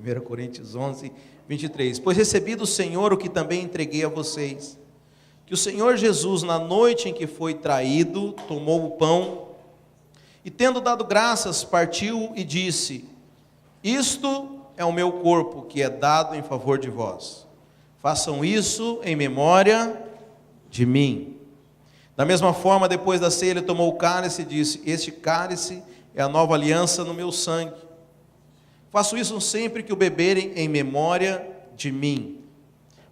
1 Coríntios 11, 23. Pois recebi do Senhor o que também entreguei a vocês, que o Senhor Jesus, na noite em que foi traído, tomou o pão, e tendo dado graças, partiu e disse: isto é o meu corpo, que é dado em favor de vós. Façam isso em memória de mim. Da mesma forma, depois da ceia, ele tomou o cálice e disse: este cálice é a nova aliança no meu sangue. Faço isso sempre que o beberem em memória de mim.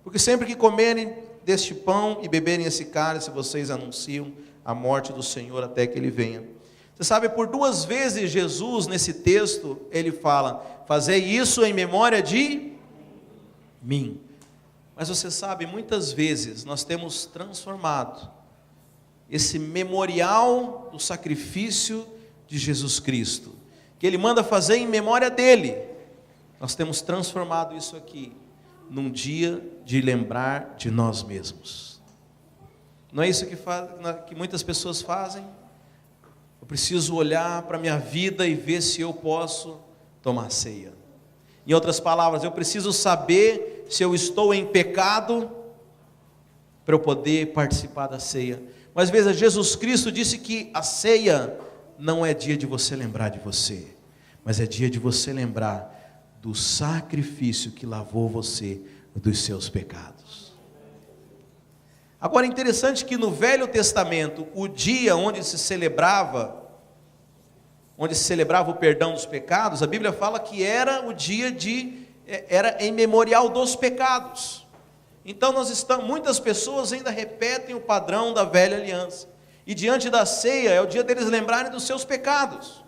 Porque sempre que comerem deste pão e beberem esse cálice, vocês anunciam a morte do Senhor até que ele venha. Você sabe, por 2 vezes Jesus, nesse texto, ele fala: fazei isso em memória de mim. Mas você sabe, muitas vezes nós temos transformado esse memorial do sacrifício de Jesus Cristo, que ele manda fazer em memória dele. Nós temos transformado isso aqui num dia de lembrar de nós mesmos. Não é isso que muitas pessoas fazem? Eu preciso olhar para a minha vida e ver se eu posso tomar ceia. Em outras palavras, eu preciso saber se eu estou em pecado para eu poder participar da ceia. Mas veja, Jesus Cristo disse que a ceia não é dia de você lembrar de você, mas é dia de você lembrar do sacrifício que lavou você dos seus pecados. Agora, é interessante que no Velho Testamento, o dia onde se celebrava o perdão dos pecados, a Bíblia fala que era o dia era em memorial dos pecados. Então muitas pessoas ainda repetem o padrão da velha aliança, e diante da ceia é o dia deles lembrarem dos seus pecados.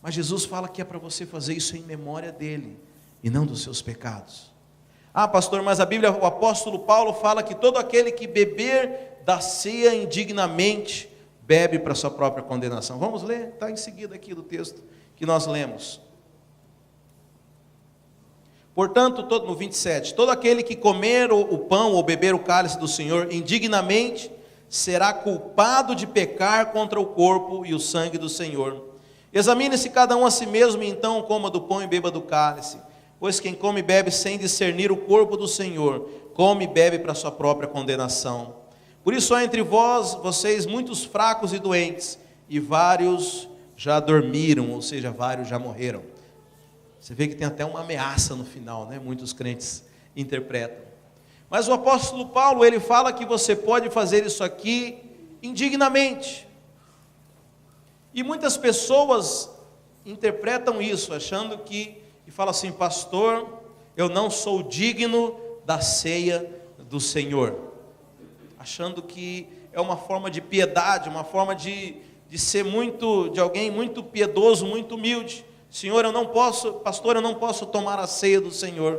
Mas Jesus fala que é para você fazer isso em memória dele, e não dos seus pecados. Ah, pastor, mas o apóstolo Paulo fala que todo aquele que beber da ceia indignamente, bebe para sua própria condenação. Vamos ler? Está em seguida aqui do texto que nós lemos. Portanto, no 27, todo aquele que comer o pão ou beber o cálice do Senhor indignamente, será culpado de pecar contra o corpo e o sangue do Senhor. Examine-se cada um a si mesmo, e então coma do pão e beba do cálice. Pois quem come e bebe sem discernir o corpo do Senhor, come e bebe para sua própria condenação. Por isso há entre vocês muitos fracos e doentes, e vários já dormiram, ou seja, vários já morreram. Você vê que tem até uma ameaça no final, né? Muitos crentes interpretam. Mas o apóstolo Paulo, ele fala que você pode fazer isso aqui indignamente. E muitas pessoas interpretam isso, achando que, e falam assim: pastor, eu não sou digno da ceia do Senhor. Achando que é uma forma de piedade, uma forma de ser de alguém muito piedoso, muito humilde. Senhor, pastor, eu não posso tomar a ceia do Senhor,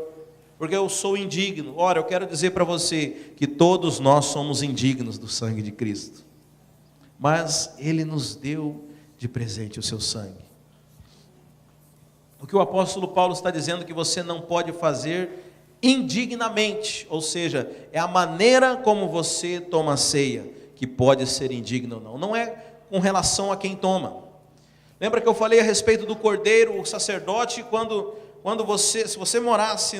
porque eu sou indigno. Ora, eu quero dizer para você que todos nós somos indignos do sangue de Cristo, mas Ele nos deu de presente o seu sangue. O que o apóstolo Paulo está dizendo que você não pode fazer indignamente, ou seja, é a maneira como você toma a ceia que pode ser indigna ou não. Não é com relação a quem toma. Lembra que eu falei a respeito do cordeiro, o sacerdote, se você morasse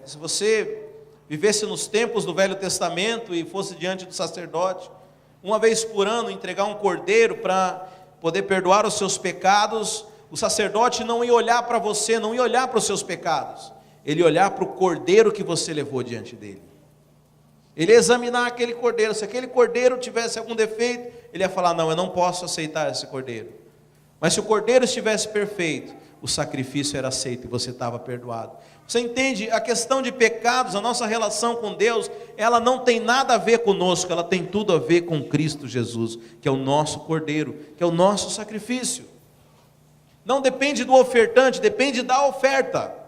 se você vivesse nos tempos do Velho Testamento e fosse diante do sacerdote, uma vez por ano entregar um cordeiro para poder perdoar os seus pecados, o sacerdote não ia olhar para você, não ia olhar para os seus pecados, ele ia olhar para o cordeiro que você levou diante dele. Ele ia examinar aquele cordeiro. Se aquele cordeiro tivesse algum defeito, ele ia falar: não, eu não posso aceitar esse cordeiro. Mas se o cordeiro estivesse perfeito, o sacrifício era aceito e você estava perdoado. Você entende? A questão de pecados, a nossa relação com Deus, ela não tem nada a ver conosco, ela tem tudo a ver com Cristo Jesus, que é o nosso cordeiro, que é o nosso sacrifício. Não depende do ofertante, depende da oferta.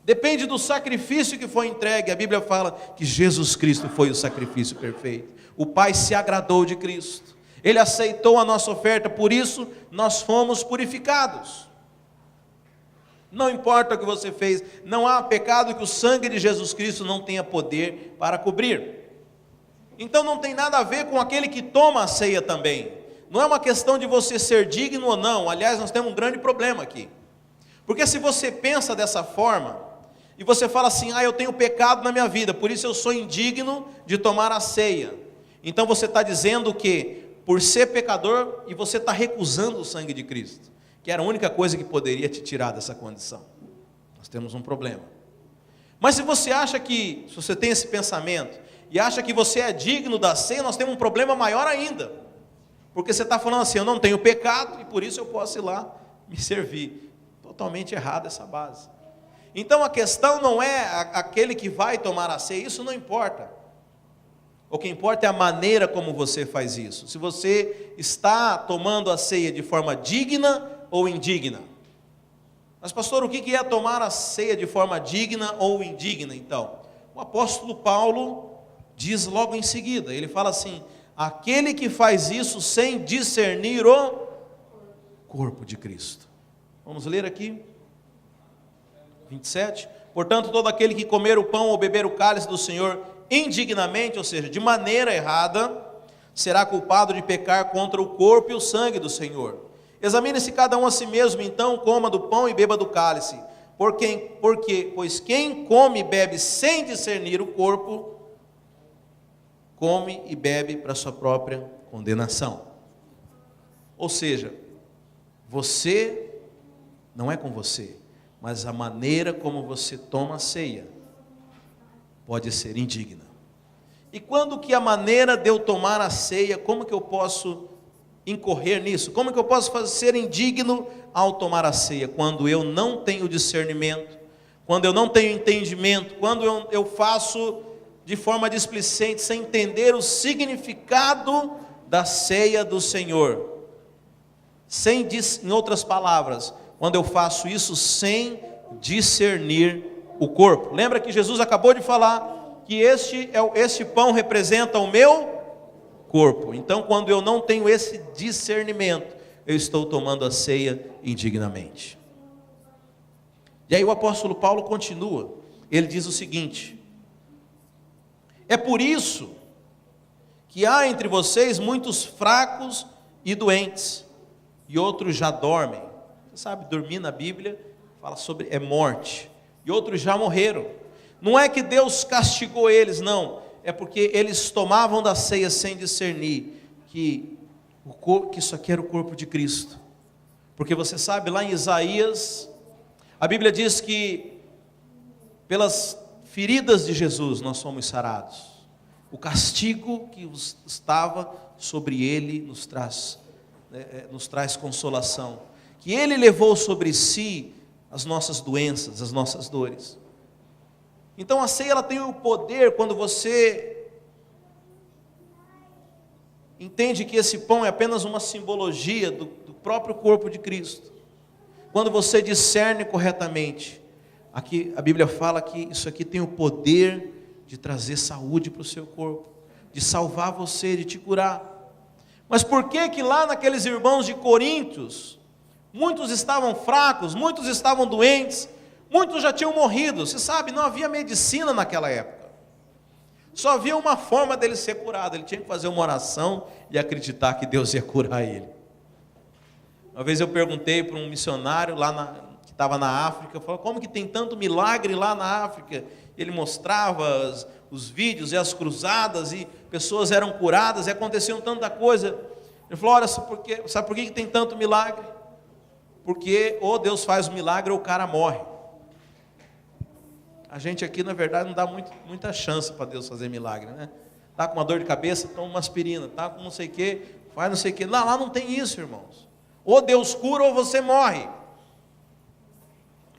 Depende do sacrifício que foi entregue. A Bíblia fala que Jesus Cristo foi o sacrifício perfeito. O Pai se agradou de Cristo. Ele aceitou a nossa oferta, por isso nós fomos purificados. Não importa o que você fez, não há pecado que o sangue de Jesus Cristo não tenha poder para cobrir. Então não tem nada a ver com aquele que toma a ceia também. Não é uma questão de você ser digno ou não. Aliás, nós temos um grande problema aqui. Porque se você pensa dessa forma, e você fala assim, eu tenho pecado na minha vida, por isso eu sou indigno de tomar a ceia. Então você está dizendo que, por ser pecador, e você está recusando o sangue de Cristo, que era a única coisa que poderia te tirar dessa condição. Nós temos um problema. Mas se você acha que, se você tem esse pensamento, e acha que você é digno da ceia, nós temos um problema maior ainda. Porque você está falando assim, eu não tenho pecado, e por isso eu posso ir lá me servir. Totalmente errada essa base. Então a questão não é aquele que vai tomar a ceia, isso não importa. O que importa é a maneira como você faz isso. Se você está tomando a ceia de forma digna ou indigna. Mas pastor, o que é tomar a ceia de forma digna ou indigna então? O apóstolo Paulo diz logo em seguida, ele fala assim, aquele que faz isso sem discernir o corpo de Cristo. Vamos ler aqui, 27. Portanto, todo aquele que comer o pão ou beber o cálice do Senhor indignamente, ou seja, de maneira errada, será culpado de pecar contra o corpo e o sangue do Senhor. Examine-se cada um a si mesmo, então coma do pão e beba do cálice. Pois quem come e bebe sem discernir o corpo, come e bebe para sua própria condenação. Ou seja, você, não é com você, mas a maneira como você toma a ceia, pode ser indigna. E quando que a maneira de eu tomar a ceia, como que eu posso incorrer nisso? Como que eu posso ser indigno ao tomar a ceia? Quando eu não tenho discernimento, quando eu não tenho entendimento, quando eu faço de forma displicente, sem entender o significado da ceia do Senhor. Em outras palavras, quando eu faço isso sem discernir o corpo. Lembra que Jesus acabou de falar que este pão representa o meu corpo. Então, quando eu não tenho esse discernimento, eu estou tomando a ceia indignamente. E aí o apóstolo Paulo continua. Ele diz o seguinte: é por isso que há entre vocês muitos fracos e doentes, e outros já dormem. Você sabe, dormir na Bíblia fala sobre morte. E outros já morreram. Não é que Deus castigou eles, não. É porque eles tomavam da ceia sem discernir que isso aqui era o corpo de Cristo. Porque você sabe, lá em Isaías, a Bíblia diz que pelas feridas de Jesus nós somos sarados. O castigo que estava sobre ele nos traz consolação. Que ele levou sobre si as nossas doenças, as nossas dores. Então a ceia ela tem o poder, quando você entende que esse pão é apenas uma simbologia do próprio corpo de Cristo. Quando você discerne corretamente, aqui a Bíblia fala que isso aqui tem o poder de trazer saúde para o seu corpo, de salvar você, de te curar. Mas por que lá naqueles irmãos de Coríntios, muitos estavam fracos, muitos estavam doentes, muitos já tinham morrido? Você sabe, não havia medicina naquela época. Só havia uma forma dele ser curado. Ele tinha que fazer uma oração e acreditar que Deus ia curar ele. Uma vez eu perguntei para um missionário que estava na África, eu falei, como que tem tanto milagre lá na África? Ele mostrava os vídeos e as cruzadas, e pessoas eram curadas, e aconteciam tanta coisa. Ele falou, olha, sabe por que tem tanto milagre? Porque ou Deus faz o milagre ou o cara morre. A gente aqui, na verdade, não dá muita chance para Deus fazer milagre, né? Está com uma dor de cabeça, toma uma aspirina. Está com não sei o quê, faz não sei o quê. Lá não tem isso, irmãos. Ou Deus cura ou você morre.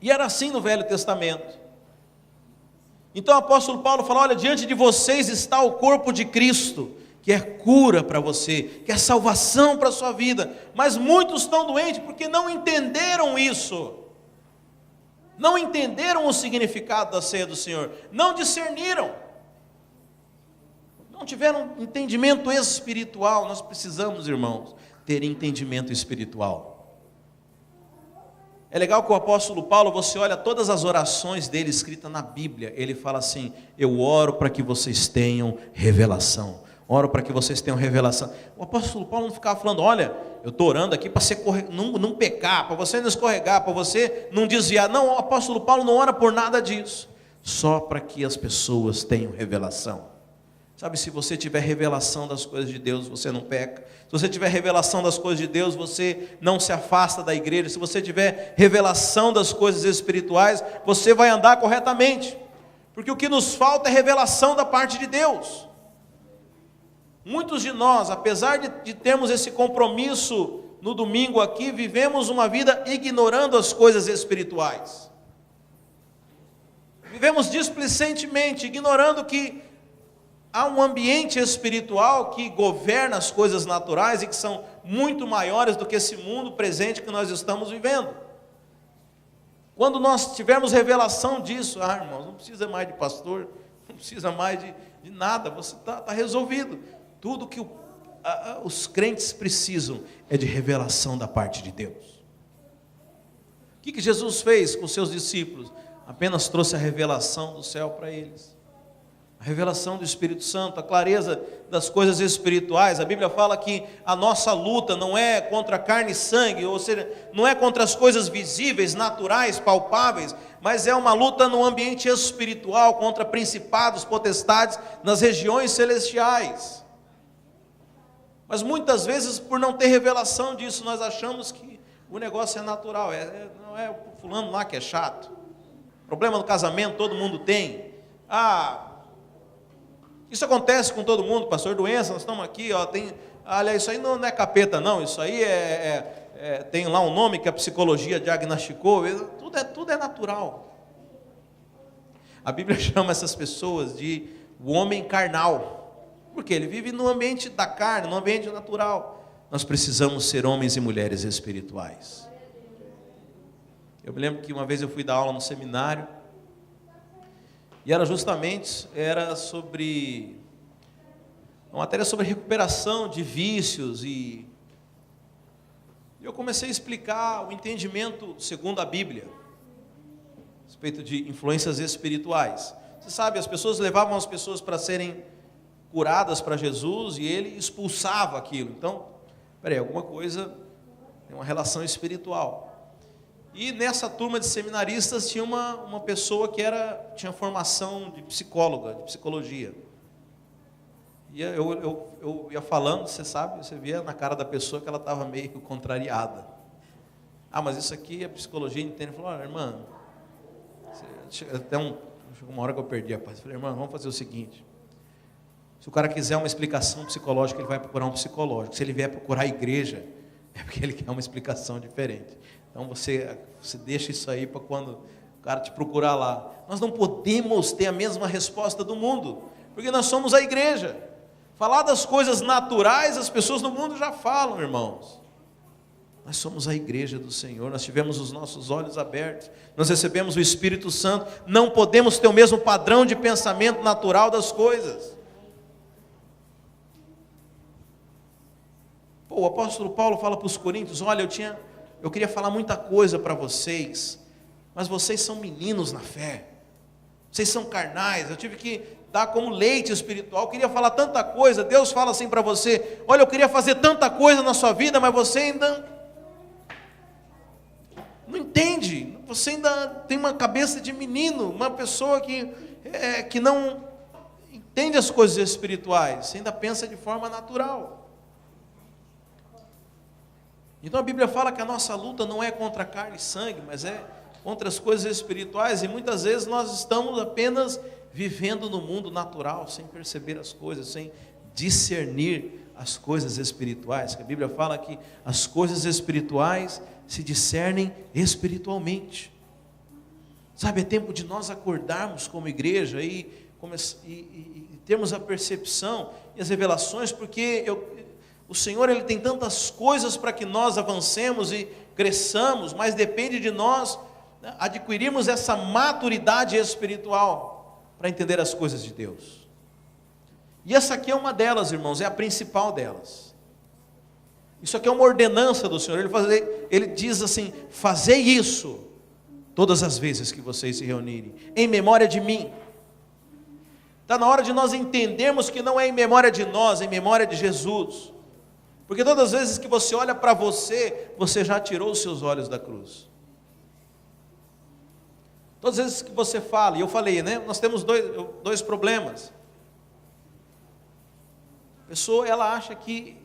E era assim no Velho Testamento. Então o apóstolo Paulo fala, olha, diante de vocês está o corpo de Cristo, que é cura para você, que é salvação para a sua vida. Mas muitos estão doentes porque não entenderam isso. Não entenderam o significado da ceia do Senhor, não discerniram, não tiveram entendimento espiritual. Nós precisamos, irmãos, ter entendimento espiritual. É legal que o apóstolo Paulo, você olha todas as orações dele escritas na Bíblia, ele fala assim, eu oro para que vocês tenham revelação. Oro para que vocês tenham revelação. O apóstolo Paulo não ficava falando, olha, eu estou orando aqui para você não pecar, para você não escorregar, para você não desviar. Não, o apóstolo Paulo não ora por nada disso. Só para que as pessoas tenham revelação. Sabe, se você tiver revelação das coisas de Deus, você não peca. Se você tiver revelação das coisas de Deus, você não se afasta da igreja. Se você tiver revelação das coisas espirituais, você vai andar corretamente. Porque o que nos falta é revelação da parte de Deus. Muitos de nós, apesar de termos esse compromisso no domingo aqui, vivemos uma vida ignorando as coisas espirituais. Vivemos displicentemente, ignorando que há um ambiente espiritual que governa as coisas naturais e que são muito maiores do que esse mundo presente que nós estamos vivendo. Quando nós tivermos revelação disso, irmãos, não precisa mais de pastor, não precisa mais de nada, você está resolvido. Tudo que os crentes precisam é de revelação da parte de Deus. O que Jesus fez com os seus discípulos? Apenas trouxe a revelação do céu para eles. A revelação do Espírito Santo, a clareza das coisas espirituais. A Bíblia fala que a nossa luta não é contra carne e sangue, ou seja, não é contra as coisas visíveis, naturais, palpáveis, mas é uma luta no ambiente espiritual, contra principados, potestades, nas regiões celestiais. Mas muitas vezes, por não ter revelação disso, nós achamos que o negócio é natural. Não é o fulano lá que é chato. Problema no casamento, todo mundo tem. Isso acontece com todo mundo, pastor, doença, nós estamos aqui, olha, isso aí não é capeta não, isso aí tem lá um nome que a psicologia diagnosticou, tudo é natural. A Bíblia chama essas pessoas de o homem carnal, porque ele vive no ambiente da carne, no ambiente natural. Nós precisamos ser homens e mulheres espirituais. Eu me lembro que uma vez eu fui dar aula no seminário, e era sobre uma matéria sobre recuperação de vícios, e eu comecei a explicar o entendimento segundo a Bíblia, a respeito de influências espirituais. Você sabe, as pessoas levavam as pessoas para serem curadas para Jesus, e ele expulsava aquilo. Então, alguma coisa, tem uma relação espiritual. E nessa turma de seminaristas tinha uma pessoa que tinha formação de psicóloga, de psicologia. E eu ia falando, você sabe, você via na cara da pessoa que ela estava meio contrariada. Mas isso aqui a psicologia entende. Falou, irmã, chegou uma hora que eu perdi a paz. Eu falei, irmã, vamos fazer o seguinte. Se o cara quiser uma explicação psicológica, ele vai procurar um psicológico. Se ele vier procurar a igreja, é porque ele quer uma explicação diferente. Então você deixa isso aí para quando o cara te procurar lá. Nós não podemos ter a mesma resposta do mundo, porque nós somos a igreja. Falar das coisas naturais, as pessoas no mundo já falam, irmãos. Nós somos a igreja do Senhor, nós tivemos os nossos olhos abertos, nós recebemos o Espírito Santo, não podemos ter o mesmo padrão de pensamento natural das coisas. O apóstolo Paulo fala para os coríntios, olha, eu queria falar muita coisa para vocês, mas vocês são meninos na fé, vocês são carnais, eu tive que dar como leite espiritual, eu queria falar tanta coisa. Deus fala assim para você, olha, eu queria fazer tanta coisa na sua vida, mas você ainda não entende, você ainda tem uma cabeça de menino, uma pessoa que não entende as coisas espirituais, você ainda pensa de forma natural. Então a Bíblia fala que a nossa luta não é contra carne e sangue, mas é contra as coisas espirituais, e muitas vezes nós estamos apenas vivendo no mundo natural, sem perceber as coisas, sem discernir as coisas espirituais, que a Bíblia fala que as coisas espirituais se discernem espiritualmente. Sabe, é tempo de nós acordarmos como igreja e termos a percepção e as revelações, porque o Senhor, Ele tem tantas coisas para que nós avancemos e cresçamos, mas depende de nós adquirirmos essa maturidade espiritual para entender as coisas de Deus. E essa aqui é uma delas, irmãos, é a principal delas. Isso aqui é uma ordenança do Senhor. Ele diz assim, fazei isso todas as vezes que vocês se reunirem, em memória de mim. Está na hora de nós entendermos que não é em memória de nós, é em memória de Jesus. Porque todas as vezes que você olha para você, você já tirou os seus olhos da cruz. Todas as vezes que você fala, e eu falei, né? Nós temos dois problemas. A pessoa, ela acha que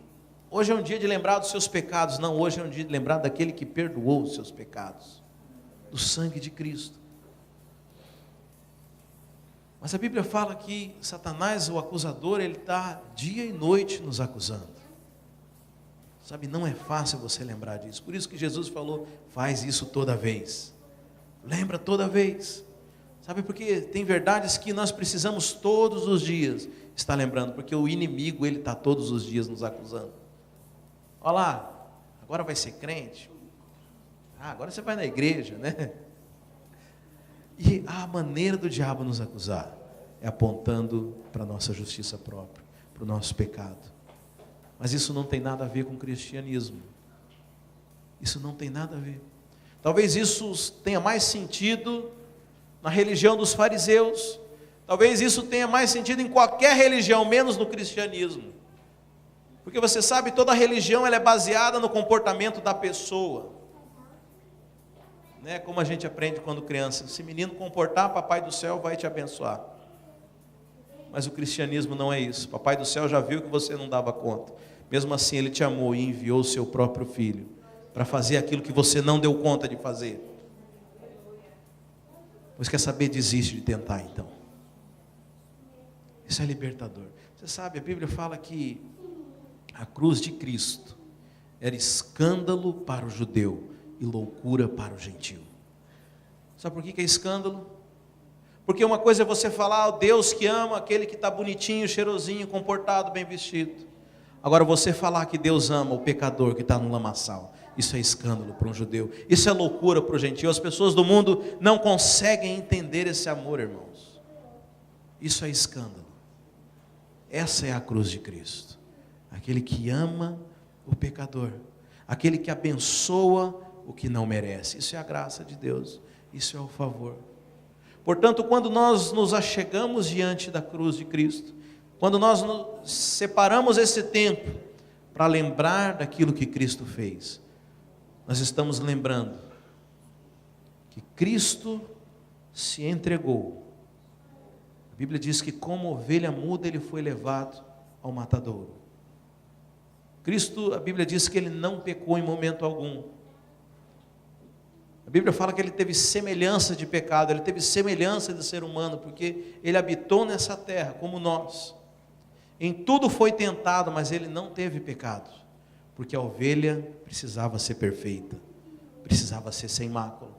hoje é um dia de lembrar dos seus pecados. Não, hoje é um dia de lembrar daquele que perdoou os seus pecados. Do sangue de Cristo. Mas a Bíblia fala que Satanás, o acusador, ele está dia e noite nos acusando. Sabe, não é fácil você lembrar disso. Por isso que Jesus falou, faz isso toda vez. Lembra toda vez. Sabe, porque tem verdades que nós precisamos todos os dias estar lembrando. Porque o inimigo, ele está todos os dias nos acusando. Olha lá, agora vai ser crente. Agora você vai na igreja, né? E a maneira do diabo nos acusar é apontando para a nossa justiça própria, para o nosso pecado. Mas isso não tem nada a ver com o cristianismo. Isso não tem nada a ver. Talvez isso tenha mais sentido na religião dos fariseus. Talvez isso tenha mais sentido em qualquer religião, menos no cristianismo. Porque você sabe, toda religião ela é baseada no comportamento da pessoa. Né? Como a gente aprende quando criança, se menino comportar, papai do céu vai te abençoar. Mas o cristianismo não é isso. Papai do céu já viu que você não dava conta. Mesmo assim ele te amou e enviou o seu próprio filho para fazer aquilo que você não deu conta de fazer. Pois quer saber, desiste de tentar então. Isso é libertador. Você sabe, a Bíblia fala que a cruz de Cristo era escândalo para o judeu e loucura para o gentio. Sabe por que é escândalo? Porque uma coisa é você falar, Deus que ama aquele que está bonitinho, cheirosinho, comportado, bem vestido. Agora você falar que Deus ama o pecador que está no lamaçal, isso é escândalo para um judeu, isso é loucura para o gentio. As pessoas do mundo não conseguem entender esse amor, irmãos. Isso é escândalo. Essa é a cruz de Cristo. Aquele que ama o pecador, aquele que abençoa o que não merece. Isso é a graça de Deus, isso é o favor. Portanto, quando nós nos achegamos diante da cruz de Cristo, quando nós nos separamos esse tempo para lembrar daquilo que Cristo fez, nós estamos lembrando que Cristo se entregou. A Bíblia diz que como ovelha muda ele foi levado ao matadouro. Cristo, a Bíblia diz que ele não pecou em momento algum. A Bíblia fala que ele teve semelhança de pecado, ele teve semelhança de ser humano, porque ele habitou nessa terra como nós. Em tudo foi tentado, mas ele não teve pecado, porque a ovelha precisava ser perfeita, precisava ser sem mácula.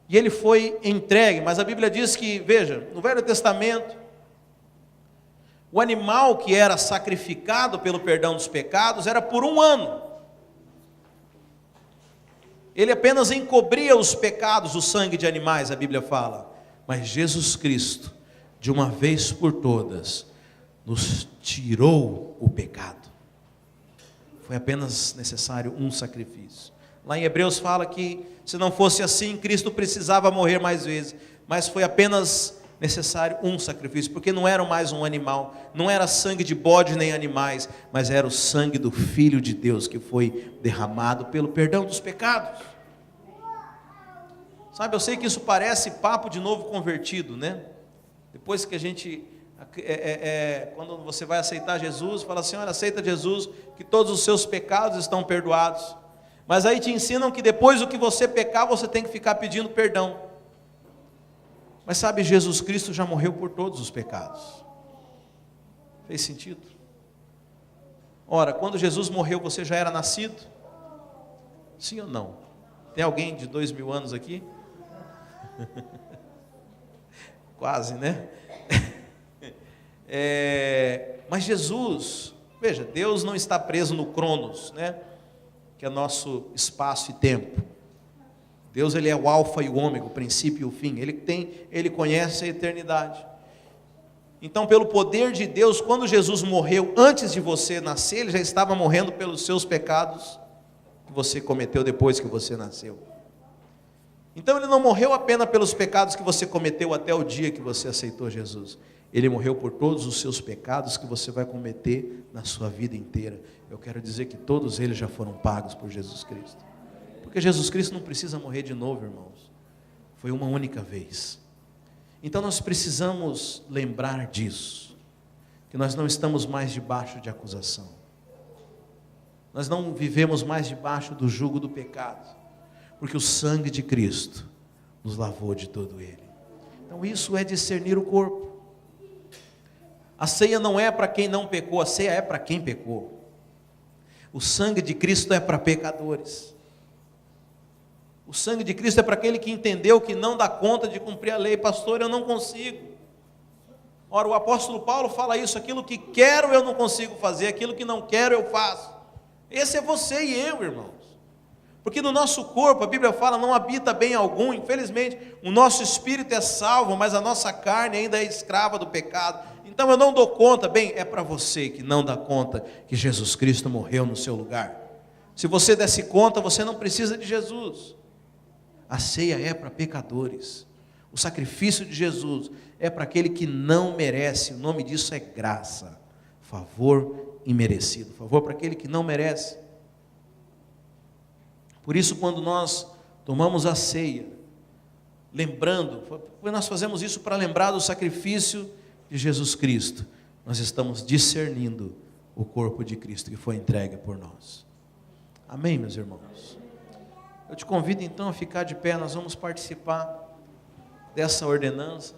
E ele foi entregue, mas a Bíblia diz que, veja, no Velho Testamento, o animal que era sacrificado pelo perdão dos pecados era por 1 ano. Ele apenas encobria os pecados, o sangue de animais, a Bíblia fala. Mas Jesus Cristo, de uma vez por todas, nos tirou o pecado. Foi apenas necessário um sacrifício. Lá em Hebreus fala que, se não fosse assim, Cristo precisava morrer mais vezes. Mas foi apenas necessário um sacrifício, porque não era mais um animal, não era sangue de bode nem animais, mas era o sangue do Filho de Deus que foi derramado pelo perdão dos pecados. Sabe, eu sei que isso parece papo de novo convertido, né? Depois que a gente, quando você vai aceitar Jesus, fala assim, olha, aceita Jesus, que todos os seus pecados estão perdoados. Mas aí te ensinam que depois do que você pecar, você tem que ficar pedindo perdão. Mas sabe, Jesus Cristo já morreu por todos os pecados. Fez sentido? Ora, quando Jesus morreu, você já era nascido? Sim ou não? Tem alguém de 2000 anos aqui? Quase, né? Mas Jesus, veja, Deus não está preso no Cronos, né? Que é nosso espaço e tempo. Deus, ele é o alfa e o ômega, o princípio e o fim. Ele conhece a eternidade. Então, pelo poder de Deus, quando Jesus morreu antes de você nascer, ele já estava morrendo pelos seus pecados que você cometeu depois que você nasceu. Então, ele não morreu apenas pelos pecados que você cometeu até o dia que você aceitou Jesus. Ele morreu por todos os seus pecados que você vai cometer na sua vida inteira. Eu quero dizer que todos eles já foram pagos por Jesus Cristo. Porque Jesus Cristo não precisa morrer de novo, irmãos. Foi uma única vez. Então nós precisamos lembrar disso, que nós não estamos mais debaixo de acusação. Nós não vivemos mais debaixo do jugo do pecado, porque o sangue de Cristo nos lavou de todo ele. Então isso é discernir o corpo. A ceia não é para quem não pecou, a ceia é para quem pecou. O sangue de Cristo é para pecadores. O sangue de Cristo é para aquele que entendeu que não dá conta de cumprir a lei. Pastor, eu não consigo. Ora, o apóstolo Paulo fala isso: aquilo que quero eu não consigo fazer, aquilo que não quero eu faço. Esse é você e eu, irmãos. Porque no nosso corpo, a Bíblia fala, não habita bem algum. Infelizmente, o nosso espírito é salvo, mas a nossa carne ainda é escrava do pecado. Então eu não dou conta. Bem, é para você que não dá conta que Jesus Cristo morreu no seu lugar. Se você desse conta, você não precisa de Jesus. A ceia é para pecadores. O sacrifício de Jesus é para aquele que não merece. O nome disso é graça, favor imerecido, favor para aquele que não merece. Por isso, quando nós tomamos a ceia, lembrando, nós fazemos isso para lembrar do sacrifício de Jesus Cristo, nós estamos discernindo o corpo de Cristo que foi entregue por nós. Amém, meus irmãos? Eu te convido então a ficar de pé, nós vamos participar dessa ordenança.